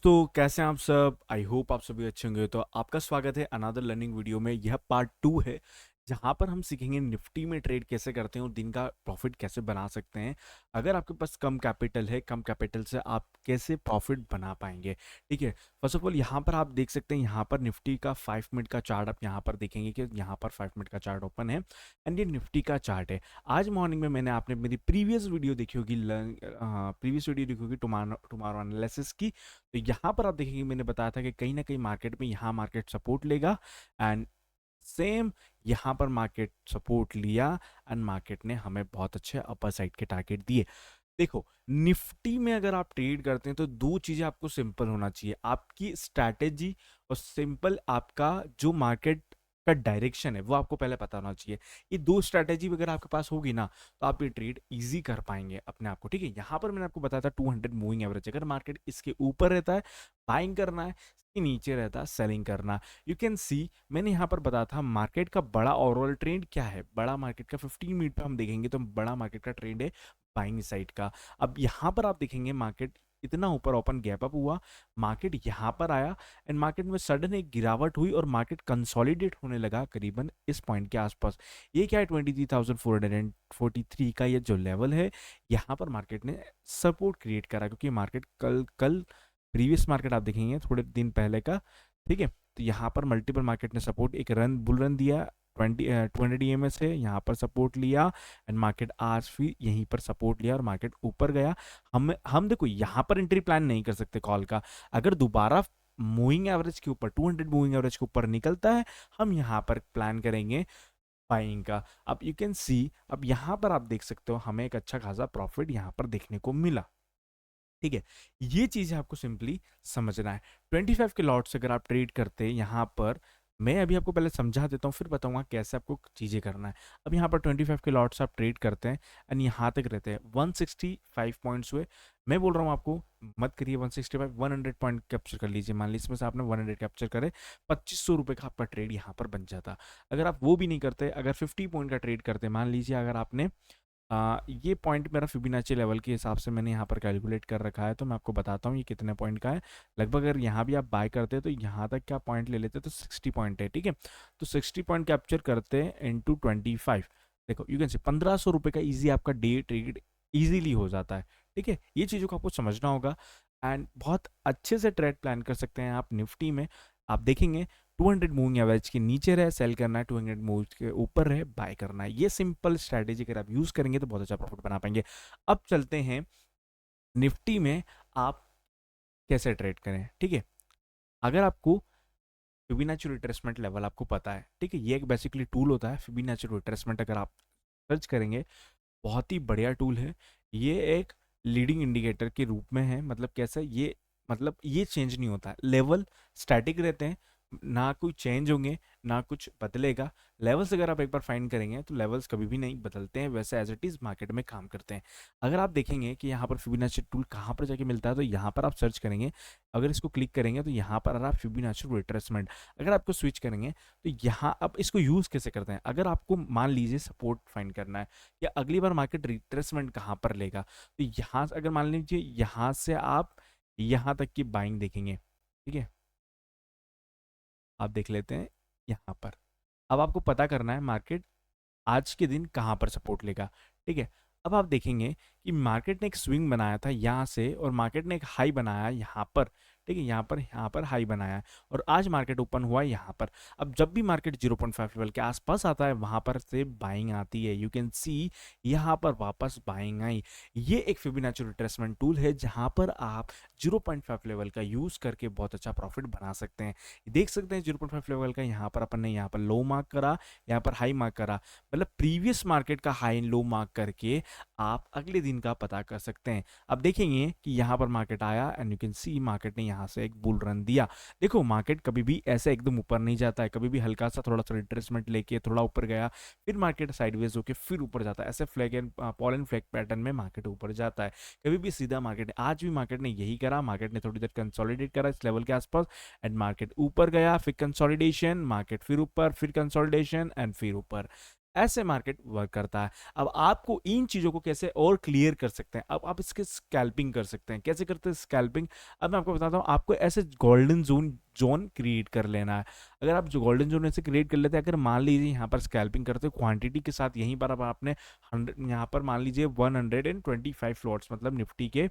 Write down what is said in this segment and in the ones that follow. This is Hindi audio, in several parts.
दोस्तों कैसे हैं आप सब। आई होप आप सभी अच्छे होंगे। तो आपका स्वागत है अनदर लर्निंग वीडियो में। यह पार्ट 2 है जहां पर हम सीखेंगे निफ्टी में ट्रेड कैसे करते हैं और दिन का प्रॉफिट कैसे बना सकते हैं। अगर आपके पास कम कैपिटल है, कम कैपिटल से आप कैसे प्रॉफिट बना पाएंगे। ठीक है, फर्स्ट ऑफ ऑल यहाँ पर आप देख सकते हैं, यहाँ पर निफ्टी का 5 मिनट का चार्ट आप यहाँ पर देखेंगे कि यहाँ पर 5 मिनट का चार्ट ओपन है एंड ये निफ्टी का चार्ट है। आज मॉर्निंग में मैंने आपने मेरी प्रीवियस वीडियो देखी होगी, टुमारो टुमारो एनालिसिस की। तो यहाँ पर आप देखेंगे मैंने बताया था कि कहीं ना कहीं मार्केट में यहाँ मार्केट सपोर्ट लेगा एंड सेम यहाँ पर मार्केट सपोर्ट लिया एंड मार्केट ने हमें बहुत अच्छे अपर साइड के टारगेट दिए। देखो, निफ्टी में अगर आप ट्रेड करते हैं तो दो चीजें आपको सिंपल होना चाहिए, आपकी स्ट्रैटेजी और सिंपल आपका जो मार्केट का डायरेक्शन है वो आपको पहले पता होना चाहिए। ये दो स्ट्रैटेजी अगर आपके पास होगी ना तो आप ये ट्रेड इजी कर पाएंगे अपने आप को। ठीक है, यहाँ पर मैंने आपको बताया था 200 मूविंग एवरेज, अगर मार्केट इसके ऊपर रहता है बाइंग करना है, इसके नीचे रहता है सेलिंग करना। यू कैन सी मैंने यहाँ पर बताया था मार्केट का बड़ा ओवरऑल ट्रेंड क्या है। बड़ा मार्केट का 15 मिनट पे हम देखेंगे तो बड़ा मार्केट का ट्रेंड है बाइंग साइड का। अब यहाँ पर आप देखेंगे मार्केट इतना ऊपर ओपन गैप अप हुआ, मार्केट यहाँ पर आया एंड मार्केट में सडन एक गिरावट हुई और मार्केट कंसोलिडेट होने लगा करीबन इस पॉइंट के आसपास। ये क्या है, 23,443 का ये जो लेवल है, यहाँ पर मार्केट ने सपोर्ट क्रिएट करा क्योंकि मार्केट कल कल प्रीवियस मार्केट आप देखेंगे थोड़े दिन पहले का। ठीक है, तो यहाँ पर मल्टीपल मार्केट ने सपोर्ट एक रन बुल रन दिया 200 EMA से, यहाँ पर सपोर्ट लिया एंड मार्केट आज फिर यहीं पर सपोर्ट लिया और मार्केट ऊपर गया। हम देखो यहाँ पर एंट्री प्लान नहीं कर सकते कॉल का। अगर दोबारा मूविंग एवरेज के ऊपर 200 मूविंग एवरेज के ऊपर निकलता है हम यहाँ पर प्लान करेंगे बाइंग का। अब यू कैन सी, अब यहाँ पर आप देख सकते हो हमें एक अच्छा खासा प्रॉफिट यहाँ पर देखने को मिला। ठीक है, ये चीज आपको सिंपली समझना है। 25 के लॉट से अगर आप ट्रेड करते हैं यहाँ पर, मैं अभी आपको पहले समझा देता हूँ फिर बताऊंगा कैसे आपको चीजें करना है। अब यहाँ पर 25 के लॉट्स आप ट्रेड करते हैं एंड यहाँ तक रहते हैं 165 पॉइंट्स हुए। मैं बोल रहा हूँ आपको मत करिए 165, 100 पॉइंट कैप्चर कर लीजिए। मान लीजिए इसमें से आपने 100 कैप्चर करे, 2500 रुपये का आपका ट्रेड यहाँ पर बन जाता। अगर आप वो भी नहीं करते, अगर 50 पॉइंट का ट्रेड करते, मान लीजिए अगर आपने ये पॉइंट मेरा फिबोनाची लेवल के हिसाब से मैंने यहाँ पर कैलकुलेट कर रखा है, तो मैं आपको बताता हूँ ये कितने पॉइंट का है। लगभग अगर यहाँ भी आप बाय करते हैं तो यहाँ तक क्या पॉइंट ले लेते हैं तो 60 पॉइंट है। ठीक है, तो 60 पॉइंट कैप्चर करते हैं इंटू 25। देखो यू कैन से 1500 रुपये का ईजी आपका डे ट्रेड ईजिली हो जाता है। ठीक है, ये चीज़ों को आपको समझना होगा एंड बहुत अच्छे से ट्रेड प्लान कर सकते हैं आप निफ्टी में। आप देखेंगे 200 मूविंग एवरेज के नीचे रहे सेल करना है, 200 मूव के ऊपर रहे बाय करना है। ये सिंपल स्ट्रैटेजी अगर आप यूज करेंगे तो बहुत अच्छा प्रॉफिट बना पाएंगे। अब चलते हैं निफ्टी में आप कैसे ट्रेड करें। ठीक है, अगर आपको फिबोनाची रिट्रेसमेंट लेवल आपको पता है, ठीक है, ये एक बेसिकली टूल होता है फिबोनाची रिट्रेसमेंट। अगर आप सर्च करेंगे बहुत ही बढ़िया टूल है। ये एक लीडिंग इंडिकेटर के रूप में है। मतलब कैसा ये, मतलब ये चेंज नहीं होता है, लेवल स्टैटिक रहते हैं, ना कोई चेंज होंगे ना कुछ बदलेगा। लेवल्स अगर आप एक बार फाइंड करेंगे तो लेवल्स कभी भी नहीं बदलते हैं, वैसे एज इट इज मार्केट में काम करते हैं। अगर आप देखेंगे कि यहाँ पर फिबोनाची टूल कहाँ पर जाके मिलता है तो यहाँ पर आप सर्च करेंगे, अगर इसको क्लिक करेंगे तो यहाँ पर आप फिबोनाची रिट्रेसमेंट अगर आपको स्विच करेंगे तो यहाँ आप इसको यूज कैसे करते हैं। अगर आपको मान लीजिए सपोर्ट फाइंड करना है या अगली बार मार्केट रिट्रेसमेंट कहाँ पर लेगा, तो यहाँ से अगर मान लीजिए यहाँ से आप यहाँ तक की बाइंग देखेंगे। ठीक है, आप देख लेते हैं यहाँ पर। अब आपको पता करना है मार्केट आज के दिन कहाँ पर सपोर्ट लेगा। ठीक है, अब आप देखेंगे कि मार्केट ने एक स्विंग बनाया था यहाँ से और मार्केट ने एक हाई बनाया यहाँ पर। ठीक है, यहाँ पर हाई बनाया है और आज मार्केट ओपन हुआ है यहाँ पर। अब जब भी मार्केट 0.5 लेवल के आसपास आता है वहां पर से बाइंग आती है। यू कैन सी यहाँ पर वापस बाइंग आई। ये एक फिबोनाची रिट्रेसमेंट टूल है जहां पर आप 0.5 लेवल का यूज करके बहुत अच्छा प्रॉफिट बना सकते हैं। देख सकते हैं 0.5 लेवल का यहाँ पर अपन ने यहाँ पर लो मार्क करा, यहाँ पर हाई मार्क करा, मतलब प्रीवियस मार्केट का हाई लो मार्क करके आप अगले दिन का पता कर सकते हैं। अब देखेंगे कि यहाँ पर मार्केट आया and you can see market ने यहाँ से एक बुल रन दिया। देखो मार्केट कभी भी ऐसे एकदम ऊपर नहीं जाता है, कभी भी हल्का सा थोड़ा सा रिट्रेसमेंट लेके थोड़ा ऊपर गया फिर मार्केट साइडवेज होके फिर ऊपर जाता है। ऐसे flag and Paul and flag pattern में मार्केट ऊपर जाता है, कभी भी सीधा मार्केट। आज भी मार्केट ने यही करा, मार्केट ने थोड़ी देर कंसोलिडेट करा इस लेवल के आसपास एंड मार्केट ऊपर गया, फिर कंसोलिडेशन, मार्केट फिर ऊपर, फिर कंसोलिडेशन एंड फिर ऊपर। ऐसे मार्केट वर्क करता है। अब आपको इन चीज़ों को कैसे और क्लियर कर सकते हैं, अब आप इसके स्कैल्पिंग कर सकते हैं। कैसे करते हैं स्कैल्पिंग? अब मैं आपको बताता हूँ, आपको ऐसे गोल्डन जोन क्रिएट कर लेना है। अगर आप जो गोल्डन जोन ऐसे क्रिएट कर लेते हैं, अगर मान लीजिए यहाँ पर स्कैल्पिंग करते हो क्वांटिटी के साथ, यहीं पर अब आपने 100 यहाँ पर मान लीजिए 125 लॉट्स मतलब निफ्टी के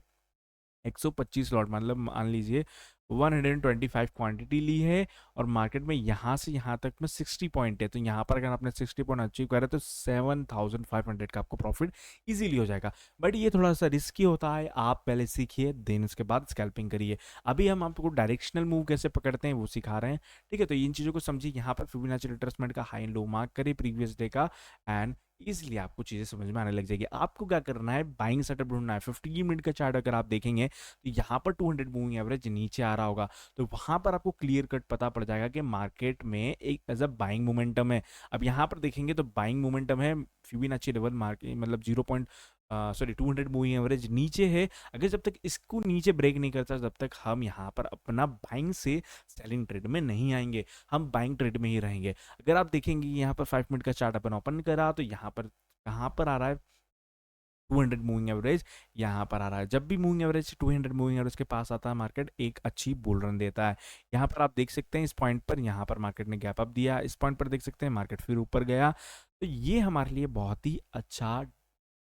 125 लॉट मतलब मान लीजिए 125 क्वांटिटी ली है और मार्केट में यहाँ से यहाँ तक में 60 पॉइंट है, तो यहाँ पर अगर आपने 60 पॉइंट अचीव करा तो 7500 का आपको प्रॉफिट इजीली हो जाएगा। बट ये थोड़ा सा रिस्की होता है, आप पहले सीखिए देन उसके बाद स्कैल्पिंग करिए। अभी हम आपको डायरेक्शनल मूव कैसे पकड़ते हैं वो सिखा रहे हैं, ठीक है। तो इन चीज़ों को समझिए। यहाँ पर फिबोनाची रिट्रेसमेंट का हाई एंड लो मार्क करिए प्रीवियस डे का, एंड इसलिए आपको चीज़ें समझ में आने लग जाएगी। आपको क्या करना है, बाइंग सेटअप ढूंढना है। 15 मिनट का चार्ट अगर आप देखेंगे तो यहाँ पर 200 मूविंग एवरेज नीचे आ रहा होगा, तो वहां पर आपको क्लियर कट पता पड़ जाएगा कि मार्केट में एक एज अ बाइंग मोमेंटम है। अब यहाँ पर देखेंगे तो बाइंग मोमेंटम है, फिबोनाची लेवल मार्केट मतलब 200 मूविंग एवरेज नीचे है। अगर जब तक इसको नीचे ब्रेक नहीं करता तब तक हम यहाँ पर अपना बाइंग से सेलिंग ट्रेड में नहीं आएंगे, हम बाइंग ट्रेड में ही रहेंगे। अगर आप देखेंगे यहाँ पर 5 मिनट का चार्ट अपन ओपन करा तो यहाँ पर कहाँ पर आ रहा है, 200 मूविंग एवरेज यहाँ पर आ रहा है। जब भी मूविंग एवरेज 200 मूविंग एवरेज के पास आता है, मार्केट एक अच्छी बुल रन देता है। यहाँ पर आप देख सकते हैं इस पॉइंट पर यहाँ पर मार्केट ने गैप अप दिया, इस पॉइंट पर देख सकते हैं मार्केट फिर ऊपर गया। तो ये हमारे लिए बहुत ही अच्छा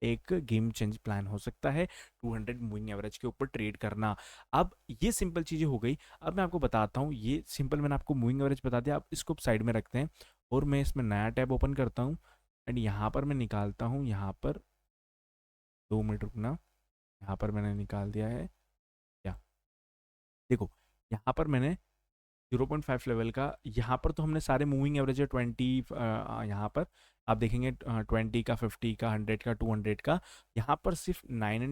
एक गेम चेंज प्लान हो सकता है, 200 मूविंग एवरेज के ऊपर ट्रेड करना। अब ये सिंपल चीज़ें हो गई। अब मैं आपको बताता हूँ, ये सिंपल मैंने आपको मूविंग एवरेज बता दिया, आप इसको साइड में रखते हैं और मैं इसमें नया टैब ओपन करता हूँ एंड यहाँ पर मैं निकालता हूँ, यहाँ पर 2 मिनट रुकना, यहाँ पर मैंने निकाल दिया है क्या, देखो यहाँ पर मैंने 0.5 लेवल का, यहाँ पर तो हमने सारे मूविंग एवरेज है 20, यहाँ पर आप देखेंगे 20 का, 50 का, 100 का, 200 का। यहाँ पर सिर्फ 9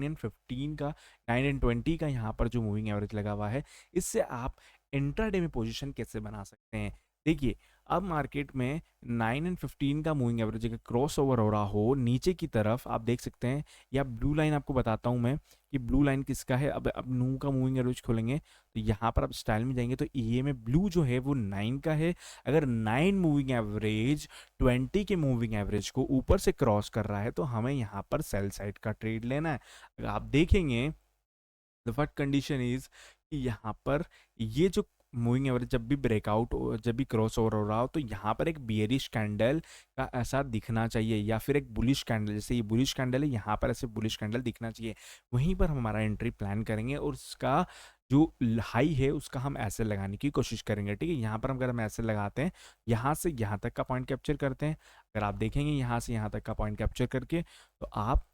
एंड 15 का, 9 एंड 20 का यहाँ पर जो मूविंग एवरेज लगा हुआ है, इससे आप इंट्राडे में पोजीशन कैसे बना सकते हैं। देखिए अब मार्केट में 9 एंड 15 का मूविंग एवरेज अगर क्रॉस ओवर हो रहा हो नीचे की तरफ, आप देख सकते हैं, या ब्लू लाइन आपको बताता हूँ मैं कि ब्लू लाइन किसका है। अब नू का मूविंग एवरेज खोलेंगे तो यहाँ पर आप स्टाइल में जाएंगे तो ये में ब्लू जो है वो 9 का है। अगर 9 मूविंग एवरेज 20 के मूविंग एवरेज को ऊपर से क्रॉस कर रहा है तो हमें यहाँ पर सेल साइड का ट्रेड लेना है। अगर आप देखेंगे द फर्स्ट कंडीशन इज कि यहाँ पर ये जो मूविंग एवरेज जब भी ब्रेकआउट, जब भी क्रॉस ओवर हो रहा हो तो यहाँ पर एक बियरिश कैंडल का ऐसा दिखना चाहिए, या फिर एक बुलिश कैंडल, जैसे ये बुलिश कैंडल है यहाँ पर ऐसे बुलिश कैंडल दिखना चाहिए। वहीं पर हम हमारा एंट्री प्लान करेंगे और उसका जो हाई है उसका हम ऐसे लगाने की कोशिश करेंगे, ठीक है। यहाँ पर अगर हम ऐसे लगाते हैं, यहाँ से यहाँ तक का पॉइंट कैप्चर करते हैं, अगर आप देखेंगे यहाँ से यहाँ तक का पॉइंट कैप्चर करके, तो आप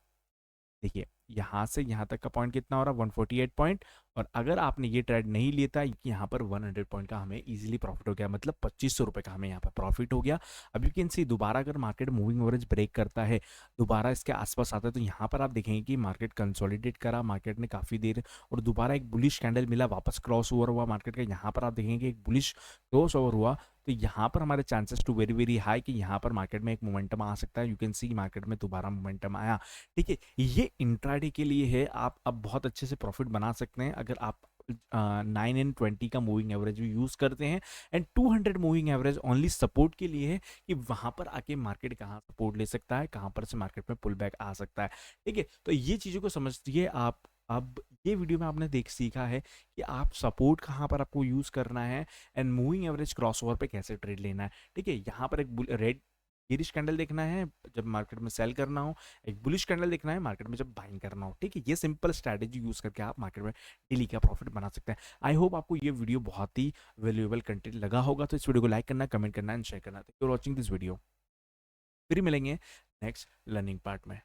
देखिए यहाँ से यहाँ तक का पॉइंट कितना हो रहा है, 148 पॉइंट। और अगर आपने ये ट्रेड नहीं लेता, यहाँ पर 100 पॉइंट का हमें इजीली प्रॉफिट हो गया, मतलब 2500 रुपये का हमें यहाँ पर प्रॉफिट हो गया। अब यू कैन सी दोबारा अगर मार्केट मूविंग एवरेज ब्रेक करता है, दोबारा इसके आसपास आता है, तो यहाँ पर आप देखेंगे कि मार्केट कंसोलिडेट करा, मार्केट ने काफ़ी देर और दोबारा एक बुलिश कैंडल मिला, वापस क्रॉस ओवर हुआ मार्केट का, यहाँ पर आप देखेंगे एक बुलिश क्रॉस ओवर हुआ। तो यहाँ पर हमारे chances to very very high कि यहाँ पर मार्केट में एक मोमेंटम आ सकता है। यू कैन सी मार्केट में दोबारा मोमेंटम आया, ठीक है। ये इंट्राडे के लिए है, आप अब बहुत अच्छे से प्रॉफिट बना सकते हैं अगर आप 9 एंड 20 का मूविंग एवरेज भी यूज़ करते हैं। And 200 moving average only support के लिए है कि वहाँ पर आके मार्केट कहाँ सपोर्ट ले सकता है, कहाँ पर से मार्केट में पुल बैक आ सकता है, ठीक है। तो ये चीज़ों को समझिए आप। अब ये वीडियो में आपने सीखा है कि आप सपोर्ट कहाँ पर आपको यूज़ करना है and moving average cross over पे कैसे ट्रेड लेना है, ठीक है। यहाँ पर एक रेड बेरिश कैंडल देखना है जब मार्केट में सेल करना हो, एक बुलिश कैंडल देखना है मार्केट में जब बाइंग करना हो, ठीक है। ये सिंपल स्ट्रैटेजी यूज करके आप मार्केट में डेली का प्रॉफिट बना सकते हैं। आई होप आपको ये वीडियो बहुत ही वैल्यूएबल कंटेंट लगा होगा, तो इस वीडियो को लाइक करना, कमेंट करना एंड शेयर करना। Thank you for watching this video. फिर मिलेंगे नेक्स्ट लर्निंग पार्ट में।